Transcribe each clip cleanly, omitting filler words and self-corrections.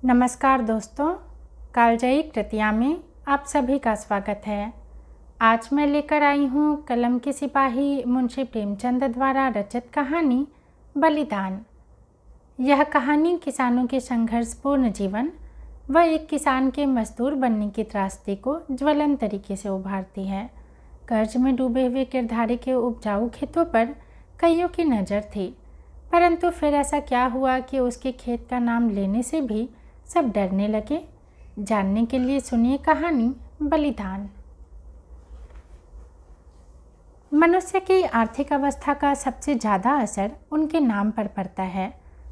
नमस्कार दोस्तों, कालजयी कृतिया में आप सभी का स्वागत है। आज मैं लेकर आई हूँ कलम के सिपाही मुंशी प्रेमचंद द्वारा रचित कहानी बलिदान। यह कहानी किसानों के संघर्षपूर्ण जीवन व एक किसान के मजदूर बनने की त्रासदी को ज्वलन तरीके से उभारती है। कर्ज में डूबे हुए किरधारी के उपजाऊ खेतों पर कईयों की नज़र थी, परंतु फिर ऐसा क्या हुआ कि उसके खेत का नाम लेने से भी सब डरने लगे। जानने के लिए सुनिए कहानी बलिदान। मनुष्य की आर्थिक अवस्था का सबसे ज़्यादा असर उनके नाम पर पड़ता है।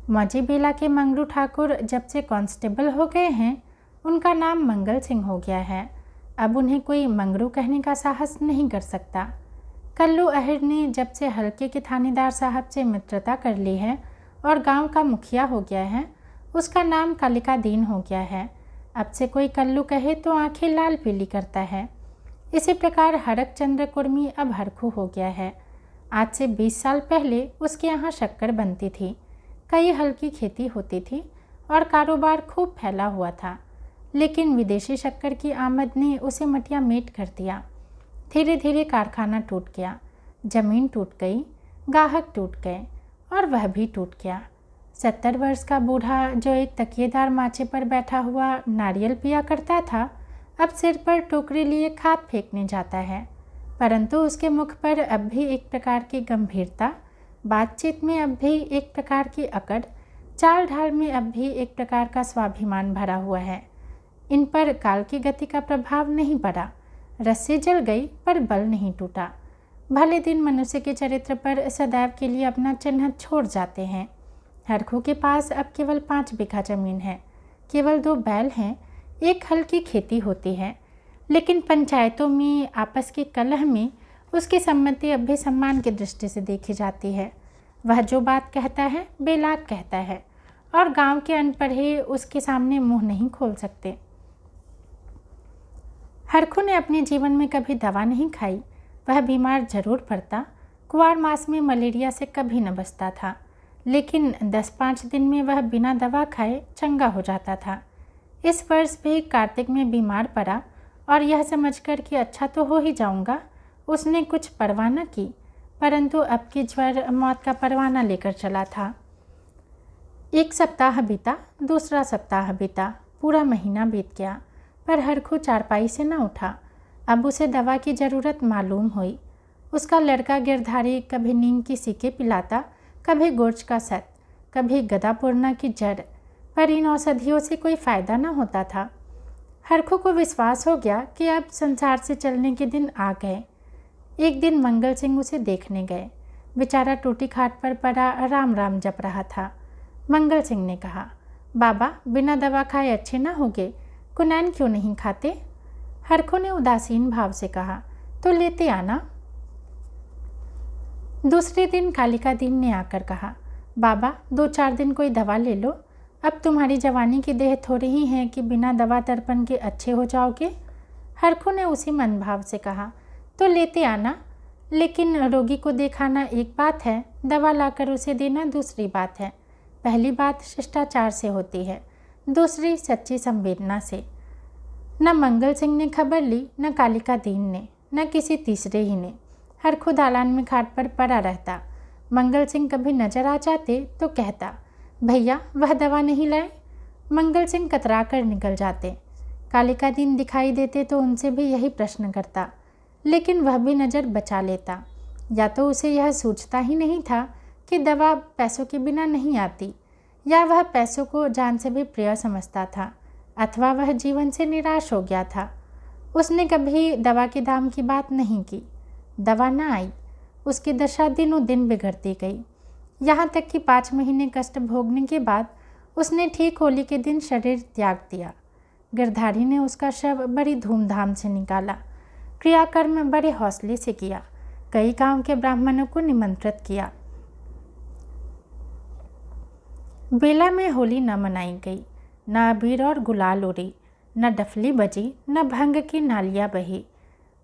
मौजी बेला के मंगरू ठाकुर जब से कांस्टेबल हो गए हैं, उनका नाम मंगल सिंह हो गया है। अब उन्हें कोई मंगरू कहने का साहस नहीं कर सकता। कल्लू अहिर ने जब से हल्के के थानेदार साहब से मित्रता कर ली है और गांव का मुखिया हो गया है, उसका नाम कालिका दीन हो गया है। अब से कोई कल्लू कहे तो आंखें लाल पीली करता है। इसी प्रकार हरक चंद्र कुर्मी अब हरखू हो गया है। आज से 20 साल पहले उसके यहाँ शक्कर बनती थी, कई हल्की खेती होती थी और कारोबार खूब फैला हुआ था। लेकिन विदेशी शक्कर की आमद ने उसे मटिया मेट कर दिया। धीरे धीरे कारखाना टूट गया, जमीन टूट गई, गाहक टूट गए और वह भी टूट गया। 70 वर्ष का बूढ़ा जो एक तकिएदार माचे पर बैठा हुआ नारियल पिया करता था, अब सिर पर टोकरी लिए खाद फेंकने जाता है। परंतु उसके मुख पर अब भी एक प्रकार की गंभीरता, बातचीत में अब भी एक प्रकार की अकड़, चाल ढाल में अब भी एक प्रकार का स्वाभिमान भरा हुआ है। इन पर काल की गति का प्रभाव नहीं पड़ा। रस्सी जल गई पर बल नहीं टूटा। भले दिन मनुष्य के चरित्र पर सदैव के लिए अपना चिन्ह छोड़ जाते हैं। हरखू के पास अब केवल 5 बीघा जमीन है, केवल 2 बैल हैं, एक हल्की खेती होती है। लेकिन पंचायतों में आपस के कलह में उसकी सम्मति अब भी सम्मान की दृष्टि से देखी जाती है। वह जो बात कहता है बेलाग कहता है और गांव के अनपढ़े उसके सामने मुंह नहीं खोल सकते। हरखू ने अपने जीवन में कभी दवा नहीं खाई। वह बीमार जरूर पड़ता, कुंवार मास में मलेरिया से कभी न बचता था, लेकिन 10-5 दिन में वह बिना दवा खाए चंगा हो जाता था। इस वर्ष भी कार्तिक में बीमार पड़ा और यह समझकर कि अच्छा तो हो ही जाऊंगा, उसने कुछ परवाह न की। परंतु अब की ज्वर मौत का परवाना लेकर चला था। एक सप्ताह बीता, दूसरा सप्ताह बीता, पूरा महीना बीत गया, पर हरखू चारपाई से न उठा। अब उसे दवा की ज़रूरत मालूम हुई। उसका लड़का गिरधारी कभी नीम की सीके पिलाता, कभी गुर्ज का सत, कभी गदापूर्णा की जड़, पर इन औषधियों से कोई फ़ायदा न होता था। हरखू को विश्वास हो गया कि अब संसार से चलने के दिन आ गए। एक दिन मंगल सिंह उसे देखने गए। बेचारा टूटी खाट पर पड़ा राम राम जप रहा था। मंगल सिंह ने कहा, बाबा बिना दवा खाए अच्छे न होगे, कुनैन क्यों नहीं खाते? हरखू ने उदासीन भाव से कहा, तो लेते आना। दूसरे दिन कालिका दीन ने आकर कहा, बाबा 2-4 दिन कोई दवा ले लो, अब तुम्हारी जवानी की देह थोड़ी ही है कि बिना दवा दर्पण के अच्छे हो जाओगे। हरखू ने उसी मन भाव से कहा, तो लेते आना, लेकिन रोगी को दिखाना एक बात है, दवा लाकर उसे देना दूसरी बात है। पहली बात शिष्टाचार से होती है, दूसरी सच्ची संवेदना से। न मंगल सिंह ने खबर ली, न कालिका दीन ने, न किसी तीसरे ही ने। हरखू दालान में खाट पर पड़ा रहता। मंगल सिंह कभी नजर आ जाते तो कहता, भैया वह दवा नहीं लाए। मंगल सिंह कतरा कर निकल जाते। कालिका दीन दिखाई देते तो उनसे भी यही प्रश्न करता, लेकिन वह भी नज़र बचा लेता। या तो उसे यह सूझता ही नहीं था कि दवा पैसों के बिना नहीं आती, या वह पैसों को जान से भी प्रिय समझता था, अथवा वह जीवन से निराश हो गया था। उसने कभी दवा के दाम की बात नहीं की। दवा न आई, उसकी दशा दिनों दिन बिगड़ती गई, यहाँ तक कि 5 महीने कष्ट भोगने के बाद उसने ठीक होली के दिन शरीर त्याग दिया। गिरधारी ने उसका शव बड़ी धूमधाम से निकाला, क्रियाकर्म बड़े हौसले से किया, कई गांव के ब्राह्मणों को निमंत्रित किया। बेला में होली न मनाई गई, न अबीर और गुलाल उड़ी, न डफली बजी, न भंग की नालियाँ बही।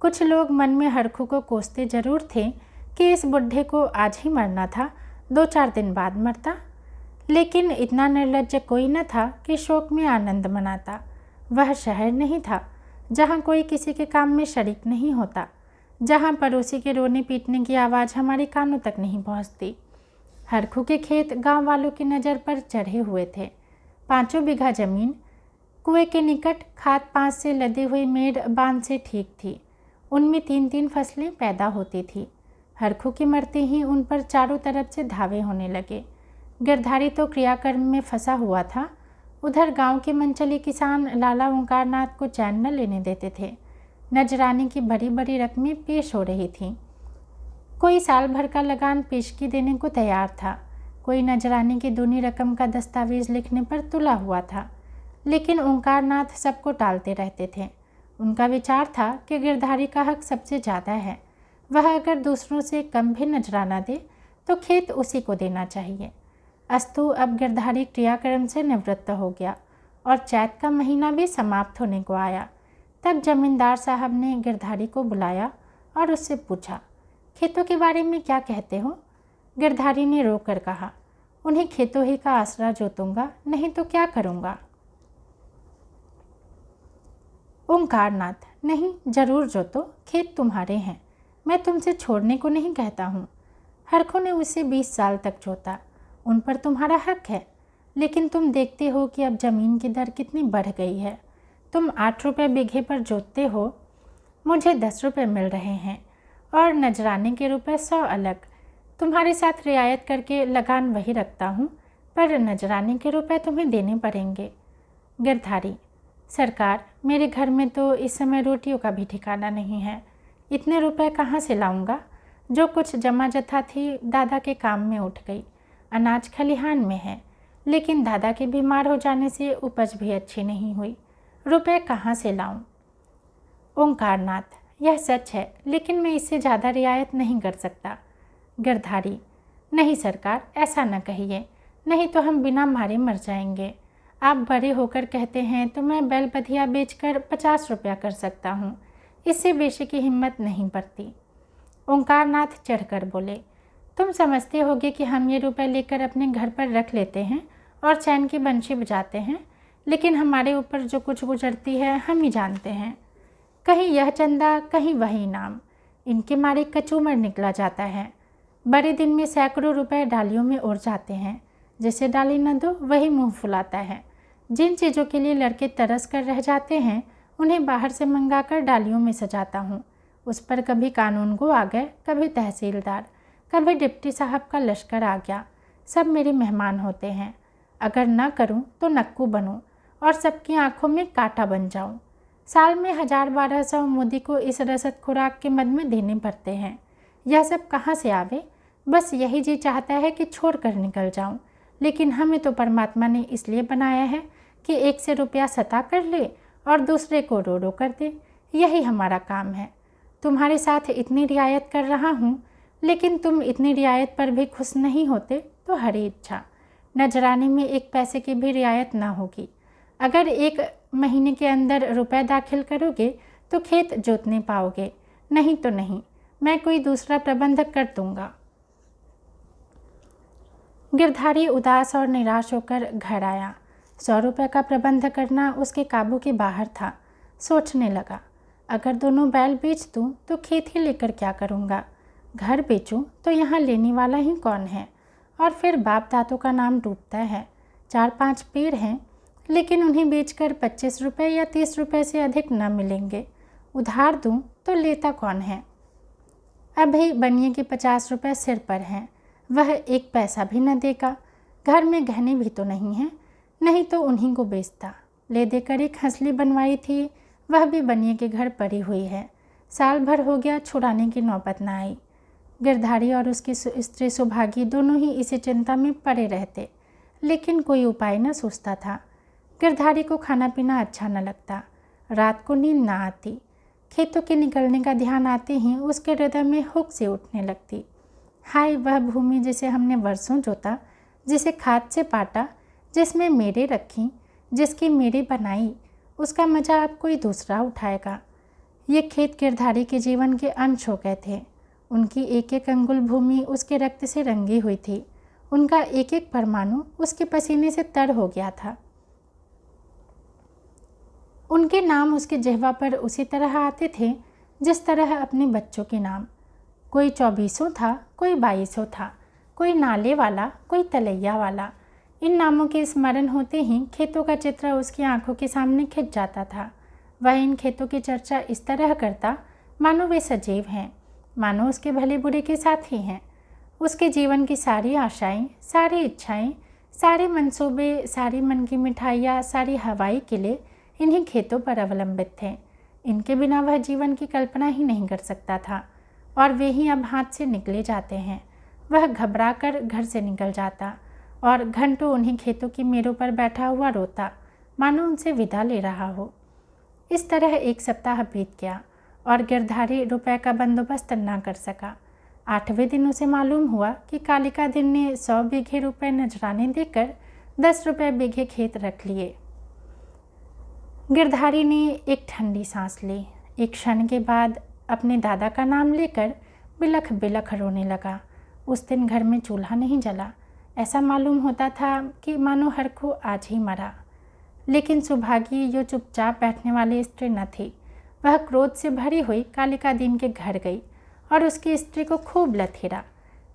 कुछ लोग मन में हरखू को कोसते जरूर थे कि इस बुढ़े को आज ही मरना था, 2-4 दिन बाद मरता। लेकिन इतना निर्लज्ज कोई न था कि शोक में आनंद मनाता। वह शहर नहीं था जहाँ कोई किसी के काम में शरीक नहीं होता, जहाँ पड़ोसी के रोने पीटने की आवाज़ हमारे कानों तक नहीं पहुँचती। हरखू के खेत गांव वालों की नज़र पर चढ़े हुए थे। 5 बीघा जमीन कुएं के निकट खाद पांच से लदे हुए मेड़ बांध से ठीक थी। उनमें 3-3 फसलें पैदा होती थी। हरखू के मरते ही उन पर चारों तरफ से धावे होने लगे। गिरधारी तो क्रियाकर्म में फंसा हुआ था। उधर गांव के मनचले किसान लाला ओंकारनाथ को चैन न लेने देते थे। नजराने की बड़ी बड़ी रकमें पेश हो रही थीं। कोई साल भर का लगान पेशगी देने को तैयार था, कोई नजराने की दूनी रकम का दस्तावेज लिखने पर तुला हुआ था। लेकिन ओंकारनाथ सबको टालते रहते थे। उनका विचार था कि गिरधारी का हक सबसे ज़्यादा है। वह अगर दूसरों से कम भी नजराना दे तो खेत उसी को देना चाहिए। अस्तु अब गिरधारी क्रियाकर्म से निवृत्त हो गया और चैत का महीना भी समाप्त होने को आया। तब जमींदार साहब ने गिरधारी को बुलाया और उससे पूछा, खेतों के बारे में क्या कहते हो? गिरधारी ने रोकर कहा, उन्हें खेतों ही का आसरा जोतूंगा, नहीं तो क्या करूंगा। ओंकारनाथ, नहीं, जरूर जोतो, खेत तुम्हारे हैं, मैं तुमसे छोड़ने को नहीं कहता हूँ। हरखू ने उसे 20 साल तक जोता, उन पर तुम्हारा हक है। लेकिन तुम देखते हो कि अब ज़मीन की दर कितनी बढ़ गई है। तुम 8 रुपये बीघे पर जोतते हो, मुझे 10 रुपये मिल रहे हैं और नजराने के रुपए 100 अलग। तुम्हारे साथ रियायत करके लगान वही रखता हूँ, पर नजराने के रुपए तुम्हें देने पड़ेंगे। गिरधारी, सरकार, मेरे घर में तो इस समय रोटियों का भी ठिकाना नहीं है। इतने रुपए कहाँ से लाऊंगा? जो कुछ जमा जथा थी दादा के काम में उठ गई। अनाज खलिहान में है, लेकिन दादा के बीमार हो जाने से उपज भी अच्छी नहीं हुई। रुपए कहाँ से लाऊं? ओंकारनाथ, यह सच है, लेकिन मैं इससे ज़्यादा रियायत नहीं कर सकता। गिरधारी, नहीं सरकार, ऐसा न कहिए, नहीं तो हम बिना मारे मर जाएंगे। आप बड़े होकर कहते हैं तो मैं बैल बधिया बेचकर 50 रुपया कर सकता हूँ, इससे बेशी की हिम्मत नहीं पड़ती। ओंकारनाथ चढ़कर बोले, तुम समझते होगे कि हम ये रुपए लेकर अपने घर पर रख लेते हैं और चैन की बंशी बजाते हैं, लेकिन हमारे ऊपर जो कुछ गुजरती है हम ही जानते हैं। कहीं यह चंदा, कहीं वही नाम, इनके मारे कचूमर निकला जाता है। बड़े दिन में सैकड़ों रुपए डालियों में उड़ जाते हैं। जिसे डाली न दो वही मुंह फुलाता है। जिन चीज़ों के लिए लड़के तरस कर रह जाते हैं उन्हें बाहर से मंगाकर डालियों में सजाता हूँ। उस पर कभी कानून को आ गए, कभी तहसीलदार, कभी डिप्टी साहब का लश्कर आ गया। सब मेरे मेहमान होते हैं। अगर न करूँ तो नक्कू बनूँ और सबकी आंखों में कांटा बन जाऊँ। साल में 1000-1200 मोदी को इस रसद खुराक के मद में देने पड़ते हैं। यह सब कहाँ से आवे? बस यही जी चाहता है कि छोड़ कर निकल जाऊं। लेकिन हमें तो परमात्मा ने इसलिए बनाया है कि एक से रुपया सता कर ले और दूसरे को रो रो कर दे। यही हमारा काम है। तुम्हारे साथ इतनी रियायत कर रहा हूँ, लेकिन तुम इतनी रियायत पर भी खुश नहीं होते तो हरी इच्छा। नजराने में 1 पैसे की भी रियायत ना होगी। अगर 1 महीने के अंदर रुपए दाखिल करोगे तो खेत जोतने पाओगे, नहीं तो नहीं। मैं कोई दूसरा प्रबंध कर दूंगा। गिरधारी उदास और निराश होकर घर आया। 100 रुपये का प्रबंध करना उसके काबू के बाहर था। सोचने लगा, अगर दोनों बैल बेच दूं तो खेत ही लेकर क्या करूंगा? घर बेचूं तो यहाँ लेने वाला ही कौन है? और फिर बाप दादों का नाम डूबता है। 4-5 पेड़ हैं, लेकिन उन्हें बेचकर 25 रुपये या 30 रुपये से अधिक न मिलेंगे। उधार दूं तो लेता कौन है? अभी बनिए के 50 रुपये सिर पर हैं, वह 1 पैसा भी न देगा। घर में गहने भी तो नहीं हैं, नहीं तो उन्हीं को बेचता। ले देकर एक हंसली बनवाई थी, वह भी बनिए के घर पड़ी हुई है। साल भर हो गया, छुड़ाने की नौबत न आई। गिरधारी और उसकी स्त्री सुभागी दोनों ही इसी चिंता में पड़े रहते, लेकिन कोई उपाय न सूझता था। गिरधारी को खाना पीना अच्छा न लगता, रात को नींद न आती। खेतों के निकलने का ध्यान आते ही उसके हृदय में हुक से उठने लगती। हाय, वह भूमि जिसे हमने वर्षों जोता, जिसे खाद से पाटा, जिसमें मेरे रखी, जिसकी मेरे बनाई, उसका मजा अब कोई दूसरा उठाएगा। ये खेत गिरधारी के जीवन के अंश हो गए थे। उनकी एक एक अंगुल भूमि उसके रक्त से रंगी हुई थी। उनका एक एक परमाणु उसके पसीने से तर हो गया था। उनके नाम उसके जिह्वा पर उसी तरह आते थे जिस तरह अपने बच्चों के नाम। कोई 24 था, कोई 22 था, कोई नाले वाला, कोई तलैया वाला। इन नामों के स्मरण होते ही खेतों का चित्र उसकी आंखों के सामने खिंच जाता था। वह इन खेतों की चर्चा इस तरह करता मानो वे सजीव हैं, मानो उसके भले बुरे के साथी हैं। उसके जीवन की सारी आशाएं, सारी इच्छाएं, सारे मंसूबे, सारी मन की मिठाइयाँ, सारी हवाई किले इन्हीं खेतों पर अवलंबित थे। इनके बिना वह जीवन की कल्पना ही नहीं कर सकता था, और वे ही अब हाथ से निकले जाते हैं। वह घबरा कर घर से निकल जाता और घंटों उन्हीं खेतों की मेरों पर बैठा हुआ रोता, मानो उनसे विदा ले रहा हो। इस तरह एक सप्ताह बीत गया और गिरधारी रुपए का बंदोबस्त न कर सका। 8वें दिन उसे मालूम हुआ कि कालिका दिन ने 100 बीघे रुपए नजराने देकर 10 रुपए बीघे खेत रख लिए। गिरधारी ने एक ठंडी सांस ली। एक क्षण के बाद अपने दादा का नाम लेकर बिलख बिलख रोने लगा। उस दिन घर में चूल्हा नहीं जला। ऐसा मालूम होता था कि मानो हरखू आज ही मरा। लेकिन सुभागी जो चुपचाप बैठने वाली स्त्री न थी, वह क्रोध से भरी हुई कालिका दीन के घर गई और उसकी स्त्री को खूब लथेरा।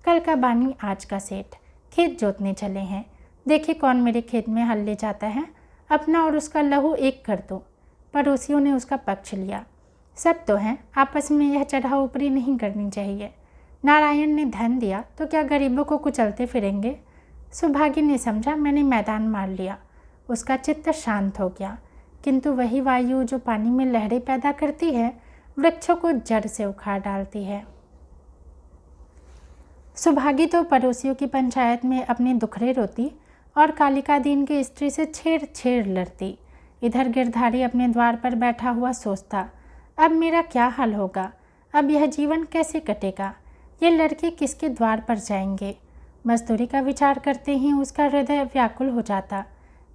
कल का बानी आज का सेठ, खेत जोतने चले हैं, देखिए कौन मेरे खेत में हल ले जाता है, अपना और उसका लहू एक कर दो। पड़ोसियों ने उसका पक्ष लिया। सब तो हैं, आपस में यह चढ़ाव ऊपरी नहीं करनी चाहिए। नारायण ने धन दिया तो क्या गरीबों को कुचलते फिरेंगे। सुभागी ने समझा मैंने मैदान मार लिया। उसका चित्त शांत हो गया। किंतु वही वायु जो पानी में लहरें पैदा करती है, वृक्षों को जड़ से उखाड़ डालती है। सुभागी तो पड़ोसियों की पंचायत में अपने दुखड़े रोती और कालिका दीन की स्त्री से छेड़ लड़ती। इधर गिरधारी अपने द्वार पर बैठा हुआ सोचता, अब मेरा क्या हाल होगा, अब यह जीवन कैसे कटेगा, ये लड़के किसके द्वार पर जाएंगे। मजदूरी का विचार करते ही उसका हृदय व्याकुल हो जाता।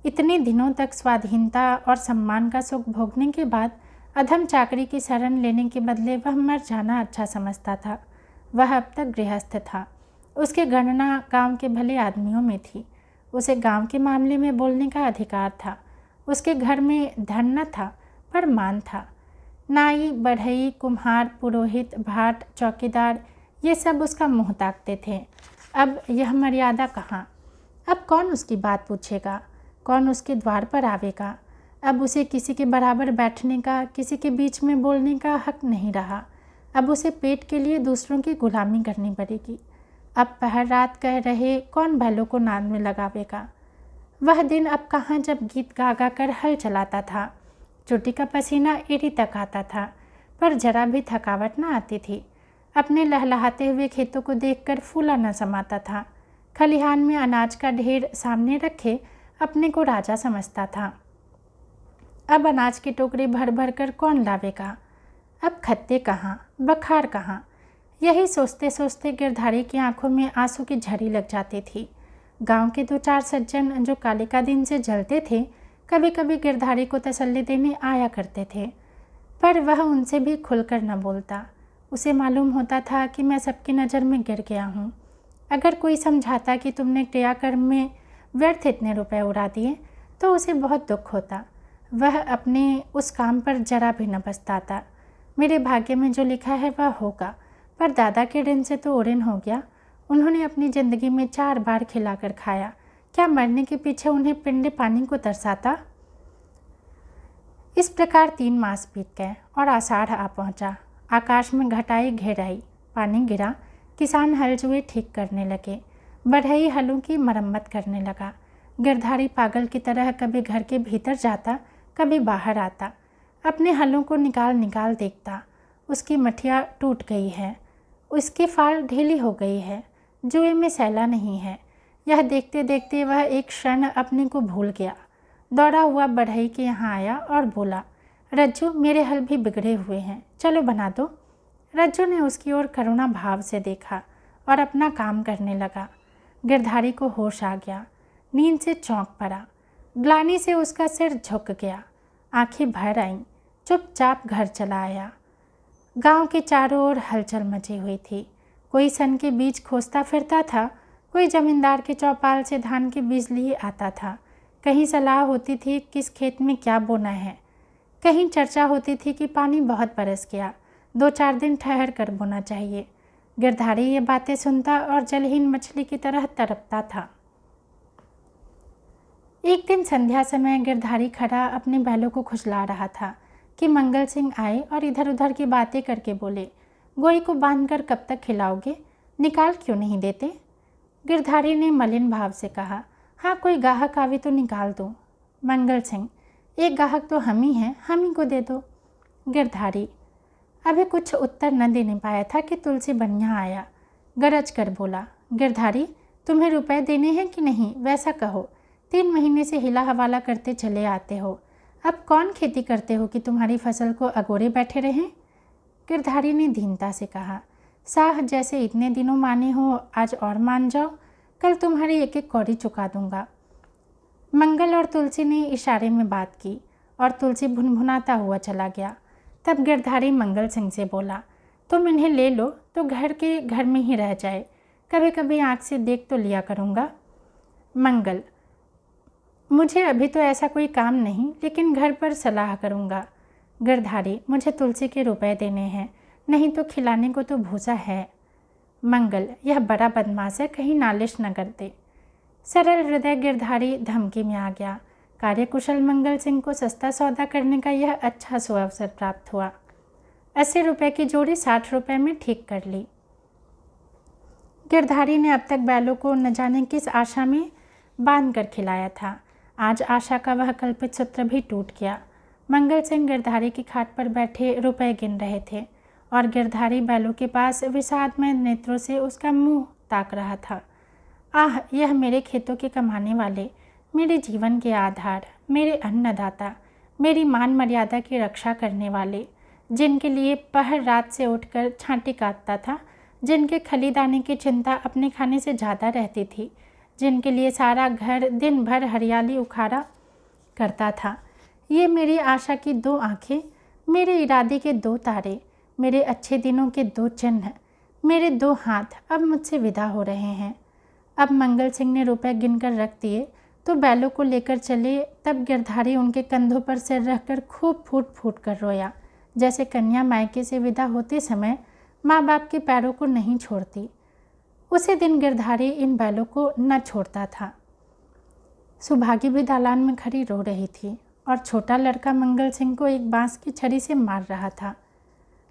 इतने दिनों तक स्वाधीनता और सम्मान का सुख भोगने के बाद अधम चाकरी की शरण लेने के बदले वह मर जाना अच्छा समझता था। वह अब तक गृहस्थ था। उसकी गणना गांव के भले आदमियों में थी। उसे गांव के मामले में बोलने का अधिकार था। उसके घर में धन न था पर मान था। नाई, बढ़ई, कुम्हार, पुरोहित, भाट, चौकीदार, ये सब उसका मुँह ताकते थे। अब यह मर्यादा कहाँ? अब कौन उसकी बात पूछेगा? कौन उसके द्वार पर आवेगा? अब उसे किसी के बराबर बैठने का, किसी के बीच में बोलने का हक नहीं रहा। अब उसे पेट के लिए दूसरों की गुलामी करनी पड़ेगी। अब पहर रात कह रहे कौन बैलों को नाद में लगावेगा। वह दिन अब कहाँ जब गीत गा गा कर हल चलाता था। चोटी का पसीना एड़ी तक आता था, पर जरा भी थकावट न आती थी। अपने लहलहाते हुए खेतों को देखकर फूला न समाता था। खलिहान में अनाज का ढेर सामने रखे अपने को राजा समझता था। अब अनाज के टोकरे भर भर कर कौन लावेगा? अब खत्ते कहाँ, बखार कहाँ? यही सोचते सोचते गिरधारी की आंखों में आंसू की झड़ी लग जाती थी। गांव के 2-4 सज्जन जो कालिका दिन से जलते थे, कभी कभी गिरधारी को तसल्ली देने आया करते थे, पर वह उनसे भी खुलकर न बोलता। उसे मालूम होता था कि मैं सबकी नज़र में गिर गया हूँ। अगर कोई समझाता कि तुमने क्रियाकर्म में व्यर्थ इतने रुपए उड़ा दिए तो उसे बहुत दुख होता। वह अपने उस काम पर जरा भी न पछताता। मेरे भाग्य में जो लिखा है वह होगा, पर दादा के ऋण से तो उऋण हो गया। उन्होंने अपनी ज़िंदगी में 4 बार खिलाकर खाया, क्या मरने के पीछे उन्हें पिंडे पानी को तरसाता। इस प्रकार 3 मास बीत गए और आषाढ़ आ पहुंचा। आकाश में घटाई घेर आई, पानी गिरा। किसान हल जुए ठीक करने लगे, बढ़ई हलों की मरम्मत करने लगा। गिरधारी पागल की तरह कभी घर के भीतर जाता, कभी बाहर आता। अपने हलों को निकाल निकाल देखता। उसकी मठिया टूट गई है, उसकी फाल ढीली हो गई है, जुए में सैला नहीं है। यह देखते देखते वह एक क्षण अपने को भूल गया। दौड़ा हुआ बढ़ई के यहाँ आया और बोला, रज्जू मेरे हल भी बिगड़े हुए हैं, चलो बना दो। रज्जू ने उसकी ओर करुणा भाव से देखा और अपना काम करने लगा। गिरधारी को होश आ गया, नींद से चौंक पड़ा। ग्लानि से उसका सिर झुक गया, आंखें भर आईं, चुपचाप घर चला आया। गांव के चारों ओर हलचल मची हुई थी। कोई सन के बीज खोजता फिरता था कोई जमींदार के चौपाल से धान के बीज लिए आता था, कहीं सलाह होती थी किस खेत में क्या बोना है, कहीं चर्चा होती थी कि पानी बहुत बरस गया, 2-4 दिन ठहर कर बोना चाहिए। गिरधारी ये बातें सुनता और जलहीन मछली की तरह तड़पता था। एक दिन संध्या समय गिरधारी खड़ा अपने बैलों को खुजला रहा था कि मंगल सिंह आए और इधर उधर की बातें करके बोले, गोई को बांधकर कब तक खिलाओगे, निकाल क्यों नहीं देते? गिरधारी ने मलिन भाव से कहा, हाँ कोई गाहक आवे तो निकाल दो। मंगल सिंह, एक गाहक तो हम ही हैं, हम ही को दे दो। गिरधारी अभी कुछ उत्तर न देने पाया था कि तुलसी बनिया आया। गरज कर बोला, गिरधारी तुम्हें रुपए देने हैं कि नहीं, वैसा कहो। 3 महीने से हिला हवाला करते चले आते हो, अब कौन खेती करते हो कि तुम्हारी फसल को अगोरे बैठे रहें? गिरधारी ने दीनता से कहा, साह जैसे इतने दिनों माने हो, आज और मान जाओ, कल तुम्हारी एक एक कौड़ी चुका दूंगा। मंगल और तुलसी ने इशारे में बात की और तुलसी भुनभुनाता हुआ चला गया। तब गिरधारी मंगल सिंह से बोला, तुम इन्हें ले लो तो घर के घर में ही रह जाए, कभी कभी आँख से देख तो लिया करूँगा। मंगल, मुझे अभी तो ऐसा कोई काम नहीं, लेकिन घर पर सलाह करूँगा। गिरधारी, मुझे तुलसी के रुपए देने हैं, नहीं तो खिलाने को तो भूसा है। मंगल, यह बड़ा बदमाश है, कहीं नालिश न कर दे। सरल हृदय गिरधारी धमकी में आ गया। कार्यकुशल मंगल सिंह को सस्ता सौदा करने का यह अच्छा सुअवसर प्राप्त हुआ। 80 रुपये की जोड़ी 60 रुपये में ठीक कर ली। गिरधारी ने अब तक बैलों को न जाने किस आशा में बांध कर खिलाया था। आज आशा का वह कल्पित सूत्र भी टूट गया। मंगल सिंह गिरधारी की खाट पर बैठे रुपए गिन रहे थे और गिरधारी बैलों के पास विषादमय नेत्रों से उसका मुंह ताक रहा था। आह, यह मेरे खेतों के कमाने वाले, मेरे जीवन के आधार, मेरे अन्नदाता, मेरी मान मर्यादा की रक्षा करने वाले, जिनके लिए पहर रात से उठकर छांटी काटता था, जिनके खलीदाने की चिंता अपने खाने से ज़्यादा रहती थी, जिनके लिए सारा घर दिन भर हरियाली उखाड़ा करता था। ये मेरी आशा की 2 आँखें, मेरे इरादे के 2 तारे, मेरे अच्छे दिनों के 2 चिन्ह, मेरे 2 हाथ अब मुझसे विदा हो रहे हैं। अब मंगल सिंह ने रुपए गिनकर रख दिए तो बैलों को लेकर चले। तब गिरधारी उनके कंधों पर सिर रखकर खूब फूट फूट कर रोया, जैसे कन्या मायके से विदा होते समय माँ बाप के पैरों को नहीं छोड़ती। उसी दिन गिरधारी इन बैलों को न छोड़ता था। सुभागी भी दालान में खड़ी रो रही थी और छोटा लड़का मंगल सिंह को एक बांस की छड़ी से मार रहा था।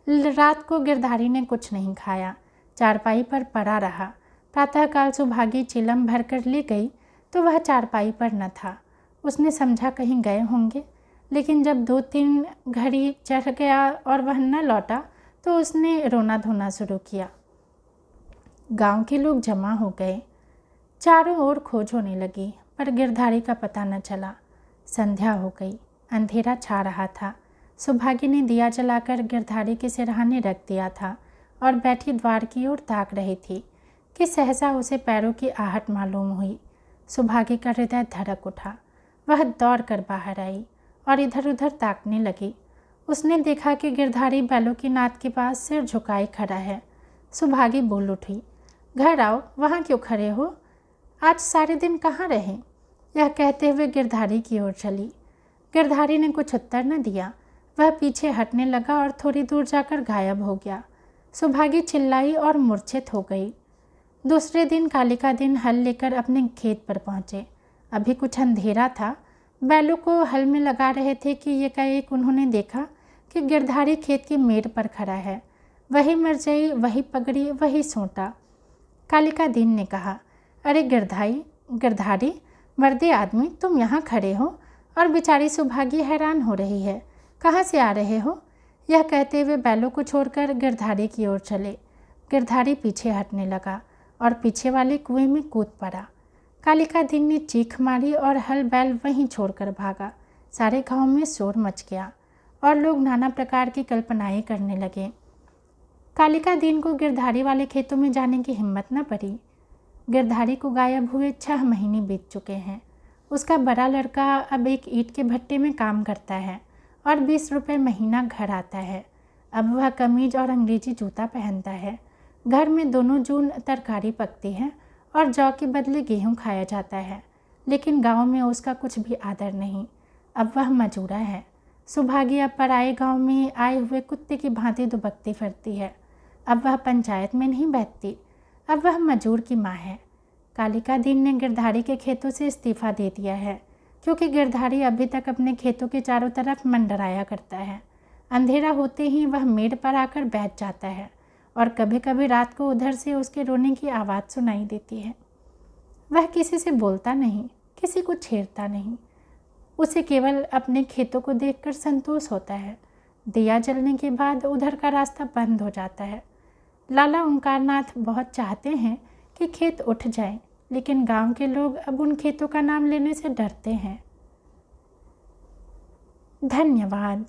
रात को गिरधारी ने कुछ नहीं खाया, चारपाई पर पड़ा रहा। प्रातःकाल सुभागी चिलम भर कर ले गई तो वह चारपाई पर न था। उसने समझा कहीं गए होंगे, लेकिन जब 2-3 घड़ी चढ़ गया और वह न लौटा तो उसने रोना धोना शुरू किया। गांव के लोग जमा हो गए, चारों ओर खोज होने लगी, पर गिरधारी का पता न चला। संध्या हो गई, अंधेरा छा रहा था। सुभागी ने दिया जलाकर गिरधारी के सिरहाने रख दिया था और बैठी द्वार की ओर ताक रही थी कि सहसा उसे पैरों की आहट मालूम हुई। सुभागी का हृदय धड़क उठा। वह दौड़ कर बाहर आई और इधर उधर ताकने लगी। उसने देखा कि गिरधारी बैलों की नाद के पास सिर झुकाए खड़ा है। सुभागी बोल उठी, घर आओ, वहाँ क्यों खड़े हो, आज सारे दिन कहाँ रहे? यह कहते हुए गिरधारी की ओर चली। गिरधारी ने कुछ उत्तर न दिया। वह पीछे हटने लगा और थोड़ी दूर जाकर गायब हो गया। सुभागी चिल्लाई और मूर्छित हो गई। दूसरे दिन कालिका दिन हल लेकर अपने खेत पर पहुँचे। अभी कुछ अंधेरा था। बैलों को हल में लगा रहे थे कि एकाएक उन्होंने देखा कि गिरधारी खेत की मेड़ पर खड़ा है। वही मरजई, वही पगड़ी, वही सोंटा। कालिका दीन ने कहा, अरे गिरधारी, मर्दे आदमी, तुम यहाँ खड़े हो? और बेचारी सुभागी हैरान हो रही है, कहाँ से आ रहे हो? यह कहते हुए बैलों को छोड़कर गिरधारी की ओर चले। गिरधारी पीछे हटने लगा और पीछे वाले कुएं में कूद पड़ा। कालिका दीन ने चीख मारी और हल बैल वहीं छोड़कर भागा। सारे गांव में शोर मच गया और लोग नाना प्रकार की कल्पनाएं करने लगे। कालिका दीन को गिरधारी वाले खेतों में जाने की हिम्मत न पड़ी। गिरधारी को गायब हुए 6 महीने बीत चुके हैं। उसका बड़ा लड़का अब एक ईंट के भट्टे में काम करता है और 20 रुपये महीना घर आता है। अब वह कमीज और अंग्रेजी जूता पहनता है। घर में दोनों जून तरकारी पकती है और जौ के बदले गेहूँ खाया जाता है, लेकिन गांव में उसका कुछ भी आदर नहीं। अब वह मजूरा है। सुभागी अब पराए गांव में आए हुए कुत्ते की भांति दुबकती फिरती है। अब वह पंचायत में नहीं बैठती, अब वह मजूर की माँ है। कालिका दीन ने गिरधारी के खेतों से इस्तीफा दे दिया है, क्योंकि गिरधारी अभी तक अपने खेतों के चारों तरफ मंडराया करता है। अंधेरा होते ही वह मेड़ पर आकर बैठ जाता है और कभी कभी रात को उधर से उसके रोने की आवाज़ सुनाई देती है। वह किसी से बोलता नहीं, किसी को छेड़ता नहीं। उसे केवल अपने खेतों को देखकर संतोष होता है। दिया जलने के बाद उधर का रास्ता बंद हो जाता है। लाला ओंकारनाथ बहुत चाहते हैं कि खेत उठ जाए, लेकिन गांव के लोग अब उन खेतों का नाम लेने से डरते हैं। धन्यवाद।